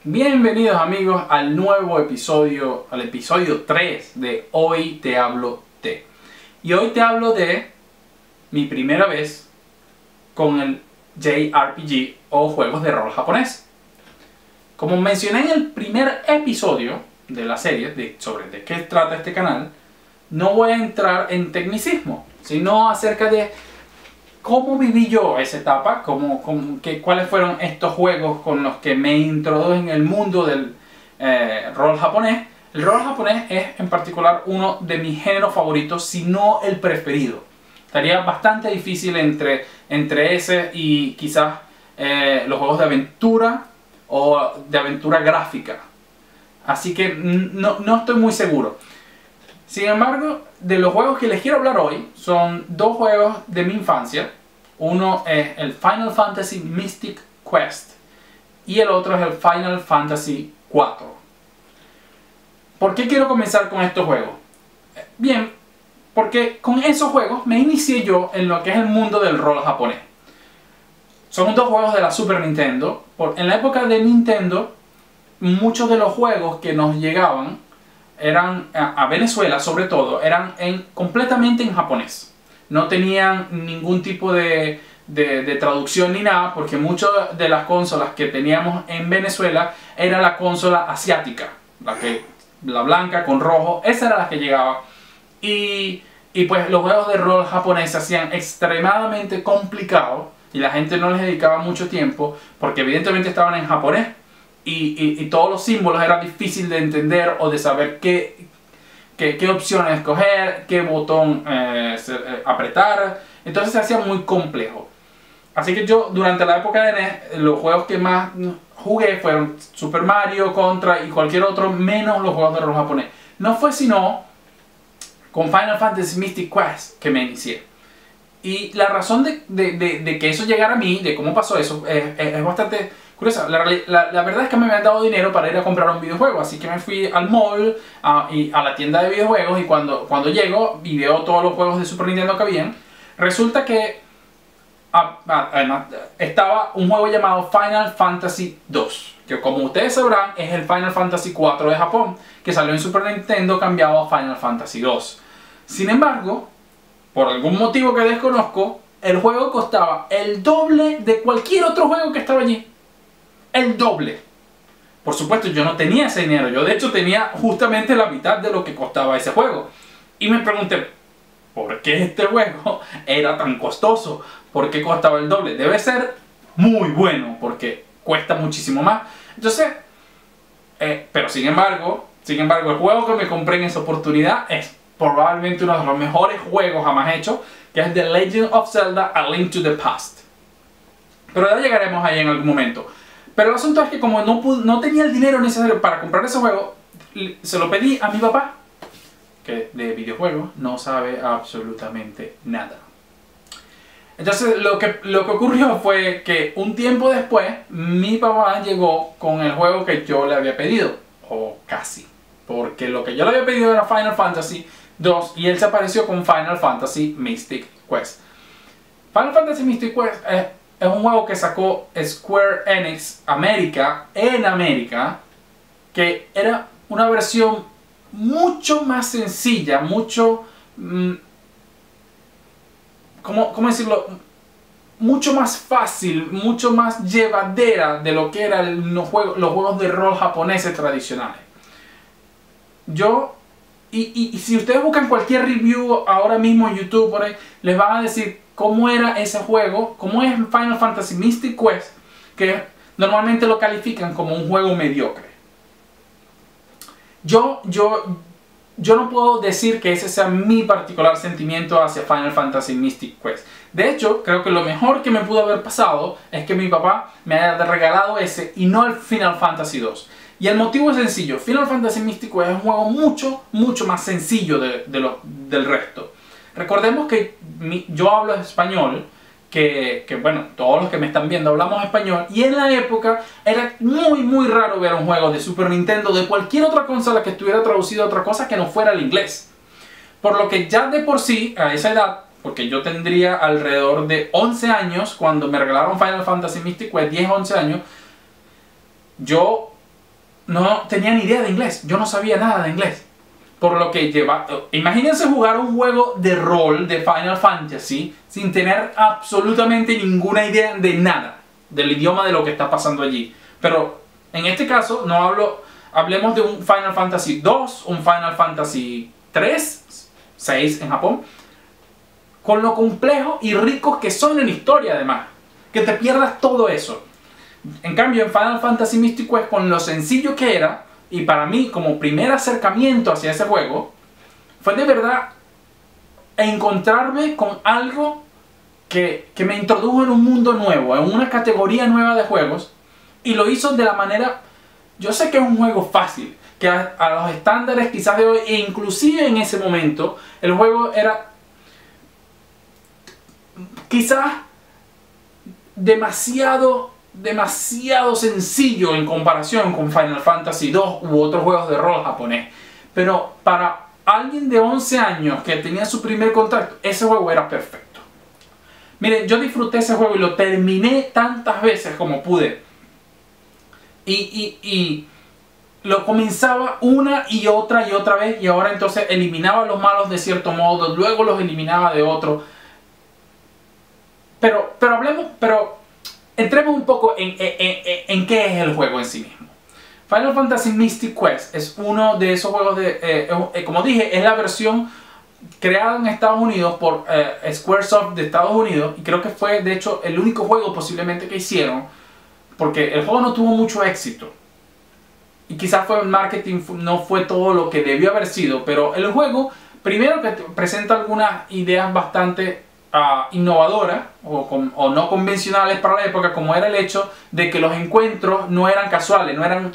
Bienvenidos amigos al nuevo episodio, al episodio 3 de Hoy Te Hablo de. Y hoy te hablo de mi primera vez con el JRPG o juegos de rol japonés. Como mencioné en el primer episodio de la serie, sobre de qué trata este canal, no voy a entrar en tecnicismo, sino acerca de cómo viví yo esa etapa, cuáles fueron estos juegos con los que me introduje en el mundo del rol japonés. El rol japonés es en particular uno de mis géneros favoritos, si no el preferido. Estaría bastante difícil entre ese y quizás los juegos de aventura o de aventura gráfica. Así que no estoy muy seguro. Sin embargo, de los juegos que les quiero hablar hoy son dos juegos de mi infancia. Uno es el Final Fantasy Mystic Quest y el otro es el Final Fantasy IV. ¿Por qué quiero comenzar con estos juegos? Bien, porque con esos juegos me inicié yo en lo que es el mundo del rol japonés. Son dos juegos de la Super Nintendo. En la época de Nintendo, muchos de los juegos que nos llegaban eran a Venezuela, sobre todo, eran completamente en japonés. No tenían ningún tipo de traducción ni nada, porque muchas de las consolas que teníamos en Venezuela era la consola asiática, la blanca con rojo, esa era la que llegaba. Y pues los juegos de rol japonés se hacían extremadamente complicados y la gente no les dedicaba mucho tiempo, porque evidentemente estaban en japonés. Y todos los símbolos eran difíciles de entender o de saber qué opciones escoger, qué botón apretar. Entonces se hacía muy complejo. Así que yo, durante la época de NES, los juegos que más jugué fueron Super Mario, Contra y cualquier otro, menos los juegos de rol japonés. No fue sino con Final Fantasy Mystic Quest que me inicié. Y la razón de que eso llegara a mí, de cómo pasó eso, es bastante curiosa. La verdad es que me habían dado dinero para ir a comprar un videojuego, así que me fui al mall y a la tienda de videojuegos, y cuando llego y veo todos los juegos de Super Nintendo que habían, resulta que estaba un juego llamado Final Fantasy II, que como ustedes sabrán es el Final Fantasy IV de Japón, que salió en Super Nintendo cambiado a Final Fantasy II. Sin embargo, por algún motivo que desconozco, el juego costaba el doble de cualquier otro juego que estaba allí. El doble. Por supuesto, yo no tenía ese dinero. Yo de hecho tenía justamente la mitad de lo que costaba ese juego. Y me pregunté, ¿por qué este juego era tan costoso? ¿Por qué costaba el doble? Debe ser muy bueno, porque cuesta muchísimo más. Entonces, pero sin embargo, el juego que me compré en esa oportunidad es probablemente uno de los mejores juegos jamás hechos, que es The Legend of Zelda: A Link to the Past. Pero ya llegaremos ahí en algún momento. Pero el asunto es que como no tenía el dinero necesario para comprar ese juego, se lo pedí a mi papá, que de videojuegos no sabe absolutamente nada. Entonces lo que ocurrió fue que un tiempo después, mi papá llegó con el juego que yo le había pedido, o casi. Porque lo que yo le había pedido era Final Fantasy II y él se apareció con Final Fantasy Mystic Quest. Final Fantasy Mystic Quest es un juego que sacó Square Enix en América, que era una versión mucho más sencilla, ¿cómo decirlo? Mucho más fácil, mucho más llevadera de lo que eran los juegos de rol japoneses tradicionales. Y si ustedes buscan cualquier review ahora mismo en YouTube, por ahí, les van a decir cómo era ese juego, cómo es Final Fantasy Mystic Quest, que normalmente lo califican como un juego mediocre. Yo no puedo decir que ese sea mi particular sentimiento hacia Final Fantasy Mystic Quest. De hecho, creo que lo mejor que me pudo haber pasado es que mi papá me haya regalado ese y no el Final Fantasy II. Y el motivo es sencillo. Final Fantasy Mystic Quest es un juego mucho más sencillo del resto. Recordemos que yo hablo español, que bueno, todos los que me están viendo hablamos español, y en la época era muy raro ver un juego de Super Nintendo, de cualquier otra consola, que estuviera traducido a otra cosa que no fuera el inglés. Por lo que ya de por sí, a esa edad, porque yo tendría alrededor de 11 años cuando me regalaron Final Fantasy Mystic Quest, 10, 11 años. Yo no tenía ni idea de inglés, yo no sabía nada de inglés. Por lo que imagínense jugar un juego de rol de Final Fantasy sin tener absolutamente ninguna idea de nada, del idioma de lo que está pasando allí. Pero en este caso hablemos de un Final Fantasy 2, un Final Fantasy 3, 6 en Japón, con lo complejo y ricos que son en historia además, que te pierdas todo eso. En cambio en Final Fantasy Mystic Quest, con lo sencillo que era, y para mí como primer acercamiento hacia ese juego, fue de verdad encontrarme con algo que me introdujo en un mundo nuevo, en una categoría nueva de juegos, y lo hizo de la manera... Yo sé que es un juego fácil, que a los estándares quizás de hoy, e inclusive en ese momento, el juego era quizás demasiado sencillo en comparación con Final Fantasy 2 u otros juegos de rol japonés. Pero para alguien de 11 años que tenía su primer contacto, ese juego era perfecto. Miren, yo disfruté ese juego y lo terminé tantas veces como pude. Y lo comenzaba una y otra vez, y ahora entonces eliminaba a los malos de cierto modo, luego los eliminaba de otro. Pero entremos un poco en qué es el juego en sí mismo. Final Fantasy Mystic Quest es uno de esos juegos como dije, es la versión creada en Estados Unidos por Squaresoft de Estados Unidos, y creo que fue de hecho el único juego posiblemente que hicieron, porque el juego no tuvo mucho éxito y quizás el marketing no fue todo lo que debió haber sido, pero el juego primero que presenta algunas ideas bastante innovadoras o no convencionales para la época, como era el hecho de que los encuentros no eran casuales, no eran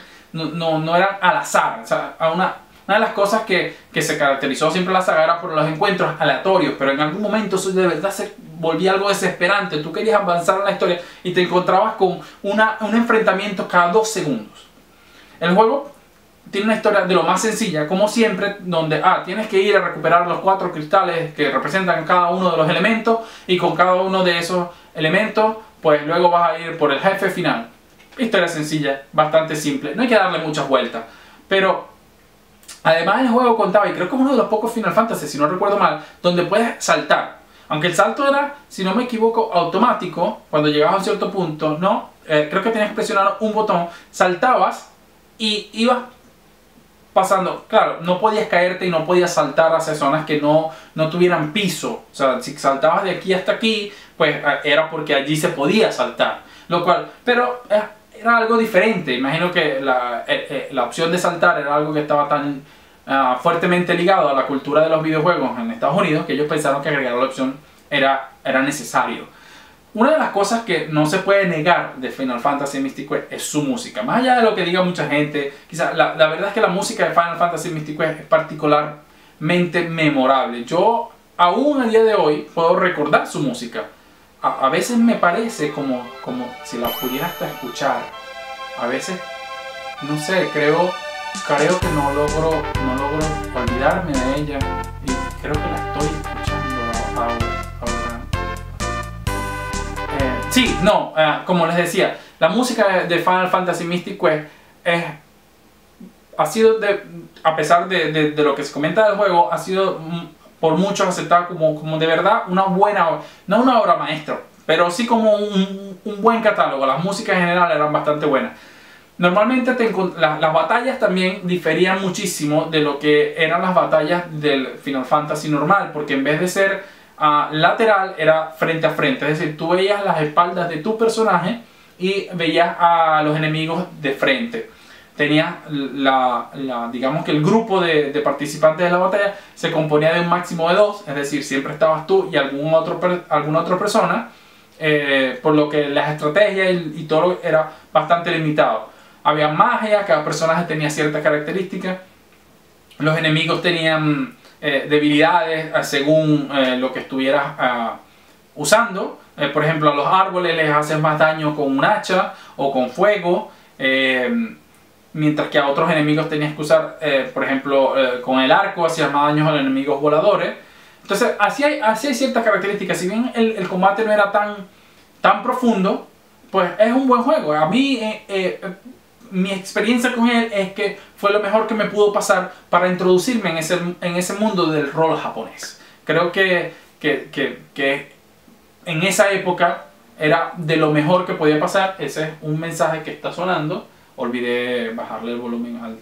al azar. O sea, una de las cosas que se caracterizó siempre la saga era por los encuentros aleatorios, pero en algún momento eso de verdad se volvía algo desesperante. Tú querías avanzar en la historia y te encontrabas con un enfrentamiento cada 2 segundos. El juego tiene una historia de lo más sencilla, como siempre, donde tienes que ir a recuperar los 4 cristales que representan cada uno de los elementos, y con cada uno de esos elementos, pues luego vas a ir por el jefe final. Historia sencilla, bastante simple, no hay que darle muchas vueltas. Pero además el juego contaba, y creo que es uno de los pocos Final Fantasy, si no recuerdo mal, donde puedes saltar. Aunque el salto era, si no me equivoco, automático, cuando llegabas a un cierto punto, ¿no? Creo que tenías que presionar un botón, saltabas y ibas pasando. Claro, no podías caerte y no podías saltar hacia zonas que no tuvieran piso. O sea, si saltabas de aquí hasta aquí, pues era porque allí se podía saltar. Lo cual, pero era algo diferente. Imagino que la opción de saltar era algo que estaba tan fuertemente ligado a la cultura de los videojuegos en Estados Unidos, que ellos pensaron que agregar la opción era necesario. Una de las cosas que no se puede negar de Final Fantasy Mystic Quest es su música. Más allá de lo que diga mucha gente, quizá, la verdad es que la música de Final Fantasy Mystic Quest es particularmente memorable. Yo aún a día de hoy puedo recordar su música. A veces me parece como si la pudiera hasta escuchar. A veces, no sé, creo que no logro olvidarme de ella, y creo que la estoy escuchando ahora. Sí, no, como les decía, la música de Final Fantasy Mystic Quest ha sido, a pesar de lo que se comenta del juego, ha sido por muchos aceptada como de verdad una buena, no una obra maestra, pero sí como un buen catálogo. Las músicas en general eran bastante buenas. Normalmente las batallas también diferían muchísimo de lo que eran las batallas del Final Fantasy normal, porque en vez de ser lateral era frente a frente, es decir, tú veías las espaldas de tu personaje y veías a los enemigos de frente. Tenías digamos que el grupo de participantes de la batalla se componía de un máximo de 2, es decir, siempre estabas tú y alguna otra persona, por lo que las estrategias y todo era bastante limitado. Había magia, cada personaje tenía ciertas características, los enemigos tenían debilidades según lo que estuvieras usando. Por ejemplo, a los árboles les haces más daño con un hacha o con fuego, mientras que a otros enemigos tenías que usar, por ejemplo, con el arco hacías más daño a los enemigos voladores. Entonces, así hay ciertas características. Si bien el combate no era tan profundo, pues es un buen juego. A mí, mi experiencia con él es que fue lo mejor que me pudo pasar para introducirme en ese mundo del rol japonés. Creo que en esa época era de lo mejor que podía pasar. Ese es un mensaje que está sonando. Olvidé bajarle el volumen al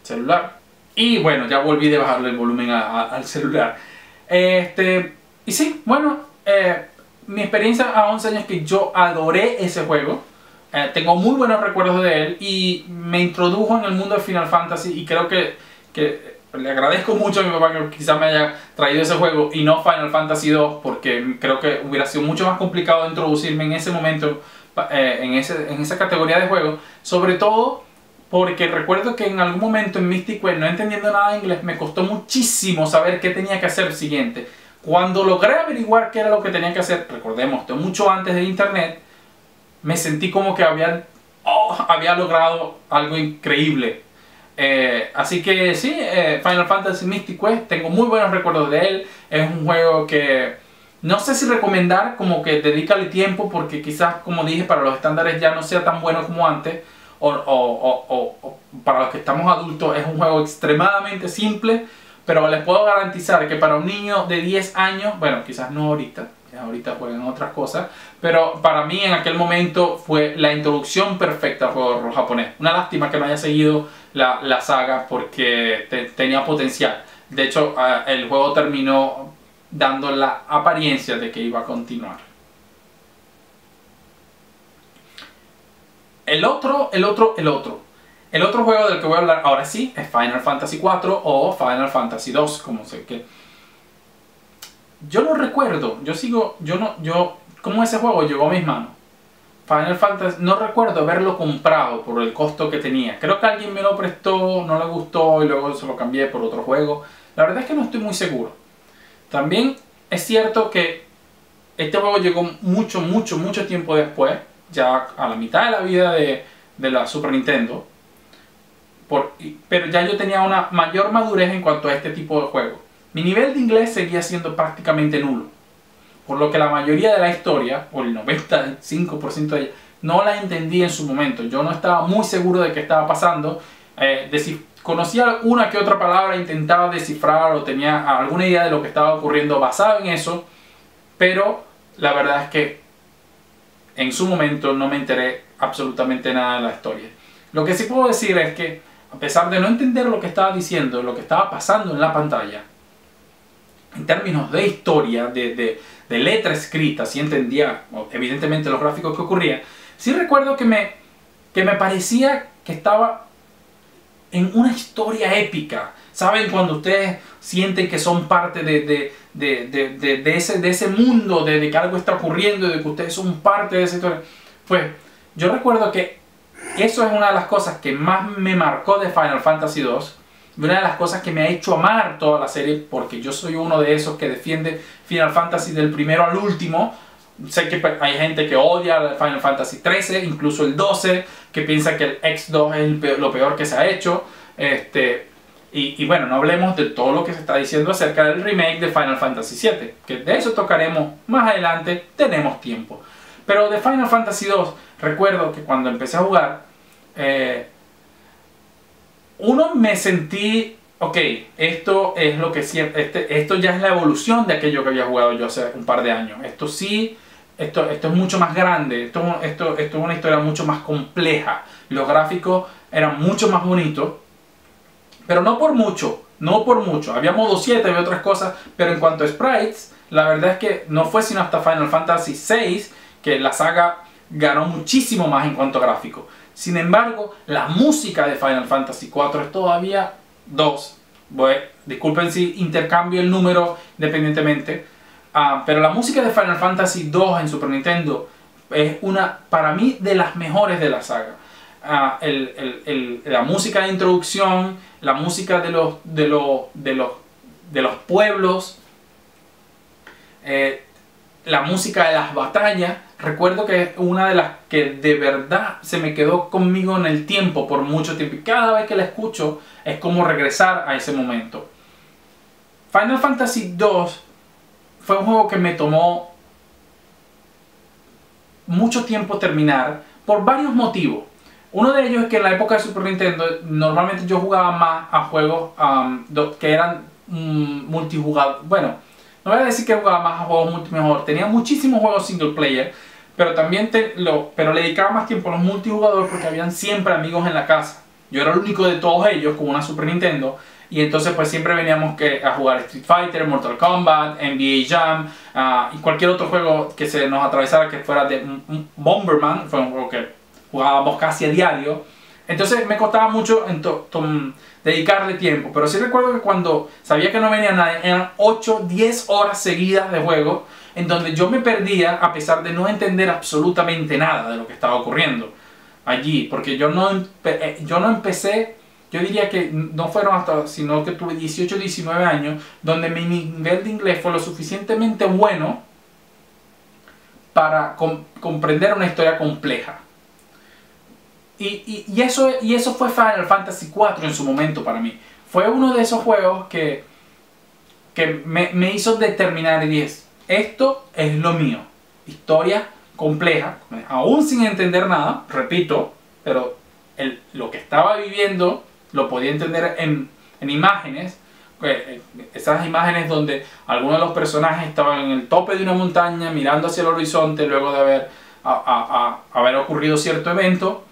celular. Y bueno, ya volví de bajarle el volumen al celular. Y sí, bueno, mi experiencia a 11 años es que yo adoré ese juego. Tengo muy buenos recuerdos de él y me introdujo en el mundo de Final Fantasy, y creo que le agradezco mucho a mi papá que quizás me haya traído ese juego y no Final Fantasy 2, porque creo que hubiera sido mucho más complicado introducirme en ese momento en esa categoría de juego, sobre todo porque recuerdo que en algún momento en Mystic Quest, no entendiendo nada de inglés, me costó muchísimo saber qué tenía que hacer siguiente. Cuando logré averiguar qué era lo que tenía que hacer, recordemos, esto mucho antes de internet, me sentí como que había logrado algo increíble. Así que sí, Final Fantasy Mystic Quest, tengo muy buenos recuerdos de él. Es un juego que no sé si recomendar, como que dedícale tiempo, porque quizás, como dije, para los estándares ya no sea tan bueno como antes, o para los que estamos adultos es un juego extremadamente simple, pero les puedo garantizar que para un niño de 10 años, bueno, quizás no ahorita, ahorita juegan otras cosas, pero para mí en aquel momento fue la introducción perfecta al juego de rol japonés. Una lástima que no haya seguido la saga, porque tenía potencial. De hecho, el juego terminó dando la apariencia de que iba a continuar. El otro juego del que voy a hablar ahora sí es Final Fantasy 4 o Final Fantasy 2, como sé que. Yo lo recuerdo, cómo ese juego llegó a mis manos. Final Fantasy, no recuerdo haberlo comprado por el costo que tenía. Creo que alguien me lo prestó, no le gustó y luego se lo cambié por otro juego. La verdad es que no estoy muy seguro. También es cierto que este juego llegó mucho tiempo después, ya a la mitad de la vida de la Super Nintendo. Pero ya yo tenía una mayor madurez en cuanto a este tipo de juegos. Mi nivel de inglés seguía siendo prácticamente nulo, por lo que la mayoría de la historia, o el 95% de ella, no la entendí en su momento. Yo no estaba muy seguro de qué estaba pasando. Conocía una que otra palabra, intentaba descifrar o tenía alguna idea de lo que estaba ocurriendo basado en eso, pero la verdad es que en su momento no me enteré absolutamente nada de la historia. Lo que sí puedo decir es que, a pesar de no entender lo que estaba diciendo, lo que estaba pasando en la pantalla, en términos de historia, de letra escrita, sí entendía evidentemente los gráficos que ocurrían. Sí recuerdo que me parecía que estaba en una historia épica. ¿Saben? Cuando ustedes sienten que son parte de ese mundo, de que algo está ocurriendo, de que ustedes son parte de esa historia. Pues yo recuerdo que eso es una de las cosas que más me marcó de Final Fantasy 2. Una de las cosas que me ha hecho amar toda la serie, porque yo soy uno de esos que defiende Final Fantasy del primero al último. Sé que hay gente que odia Final Fantasy 13, incluso el 12, que piensa que el X2 es lo peor que se ha hecho. Y bueno, no hablemos de todo lo que se está diciendo acerca del remake de Final Fantasy 7, que de eso tocaremos más adelante, tenemos tiempo. Pero de Final Fantasy 2, recuerdo que cuando empecé a jugar, me sentí, ok, esto es lo que siempre, esto ya es la evolución de aquello que había jugado yo hace un par de años. Esto sí, esto es mucho más grande, esto es una historia mucho más compleja. Los gráficos eran mucho más bonitos, pero no por mucho. Había modo 7, había otras cosas, pero en cuanto a sprites, la verdad es que no fue sino hasta Final Fantasy 6 que la saga ganó muchísimo más en cuanto a gráfico. Sin embargo, la música de Final Fantasy 4 es todavía 2. Disculpen si intercambio el número independientemente. Pero la música de Final Fantasy 2 en Super Nintendo es una, para mí, de las mejores de la saga. La música de introducción, la música de los pueblos, la música de las batallas. Recuerdo que es una de las que de verdad se me quedó conmigo en el tiempo por mucho tiempo, y cada vez que la escucho es como regresar a ese momento. Final Fantasy 2 fue un juego que me tomó mucho tiempo terminar por varios motivos. Uno de ellos es que en la época de Super Nintendo normalmente yo jugaba más a juegos que eran multijugador. Bueno, no voy a decir que jugaba más a juegos multijugador. Tenía muchísimos juegos single player, pero también pero le dedicaba más tiempo a los multijugadores porque habían siempre amigos en la casa. Yo era el único de todos ellos con una Super Nintendo. Y entonces pues siempre veníamos a jugar Street Fighter, Mortal Kombat, NBA Jam y cualquier otro juego que se nos atravesara que fuera de Bomberman. Fue un juego que jugábamos casi a diario. Entonces me costaba mucho dedicarle tiempo. Pero sí recuerdo que cuando sabía que no venía nadie, eran 8, 10 horas seguidas de juego en donde yo me perdía a pesar de no entender absolutamente nada de lo que estaba ocurriendo allí. Porque yo no empecé... Yo diría que no fueron hasta, sino que tuve 18, 19 años, donde mi nivel de inglés fue lo suficientemente bueno para comprender una historia compleja. Y eso fue Final Fantasy IV en su momento para mí. Fue uno de esos juegos que me hizo determinar y dije, esto es lo mío. Historia compleja, aún sin entender nada, repito, pero lo que estaba viviendo lo podía entender en imágenes, esas imágenes donde algunos de los personajes estaban en el tope de una montaña mirando hacia el horizonte luego de haber ocurrido cierto evento.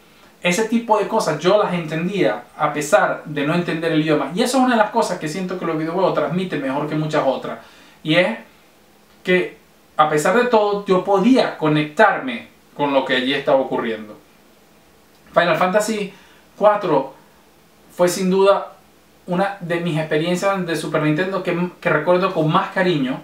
Ese tipo de cosas yo las entendía a pesar de no entender el idioma, y eso es una de las cosas que siento que los videojuegos transmiten mejor que muchas otras, y es que a pesar de todo yo podía conectarme con lo que allí estaba ocurriendo. Final Fantasy IV fue sin duda una de mis experiencias de Super Nintendo que recuerdo con más cariño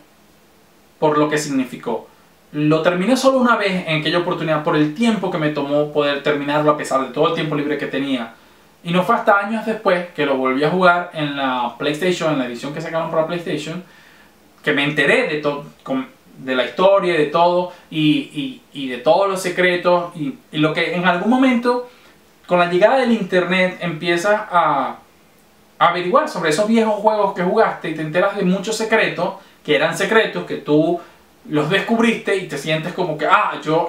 por lo que significó. Lo terminé solo una vez en aquella oportunidad por el tiempo que me tomó poder terminarlo a pesar de todo el tiempo libre que tenía. Y no fue hasta años después que lo volví a jugar en la PlayStation, en la edición que sacaron para PlayStation, que me enteré de la historia, de todo y de todos los secretos y lo que en algún momento con la llegada del internet empiezas a averiguar sobre esos viejos juegos que jugaste y te enteras de muchos secretos que eran secretos que tú los descubriste y te sientes como que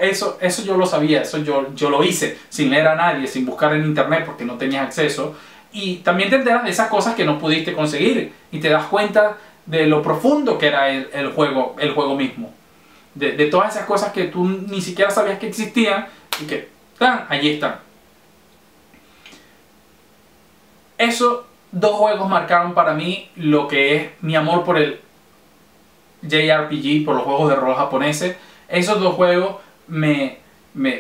eso yo lo sabía, eso yo lo hice sin leer a nadie, sin buscar en internet porque no tenías acceso, y también te enteras de esas cosas que no pudiste conseguir y te das cuenta de lo profundo que era el juego mismo, de todas esas cosas que tú ni siquiera sabías que existían y que allí están. Esos dos juegos marcaron para mí lo que es mi amor por el JRPG, por los juegos de rol japoneses. Esos dos juegos me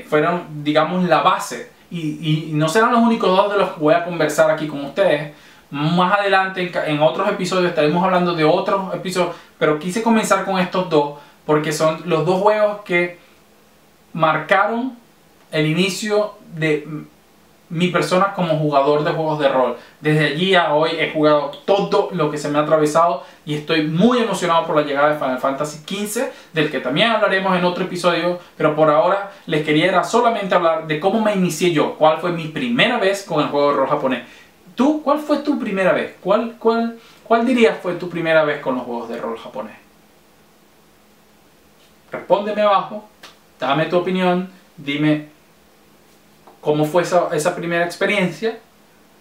fueron, digamos, la base. Y no serán los únicos dos de los que voy a conversar aquí con ustedes. Más adelante, en otros episodios, estaremos hablando de otros episodios. Pero quise comenzar con estos dos porque son los dos juegos que marcaron el inicio de mi persona como jugador de juegos de rol. Desde allí a hoy he jugado todo lo que se me ha atravesado y estoy muy emocionado por la llegada de Final Fantasy XV, del que también hablaremos en otro episodio, pero por ahora les quería solamente hablar de cómo me inicié yo, cuál fue mi primera vez con el juego de rol japonés. ¿Tú? ¿Cuál fue tu primera vez? ¿Cuál dirías fue tu primera vez con los juegos de rol japonés? Respóndeme abajo, dame tu opinión, dime cómo fue esa primera experiencia,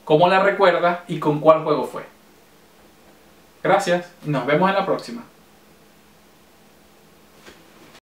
cómo la recuerdas y con cuál juego fue. Gracias y nos vemos en la próxima.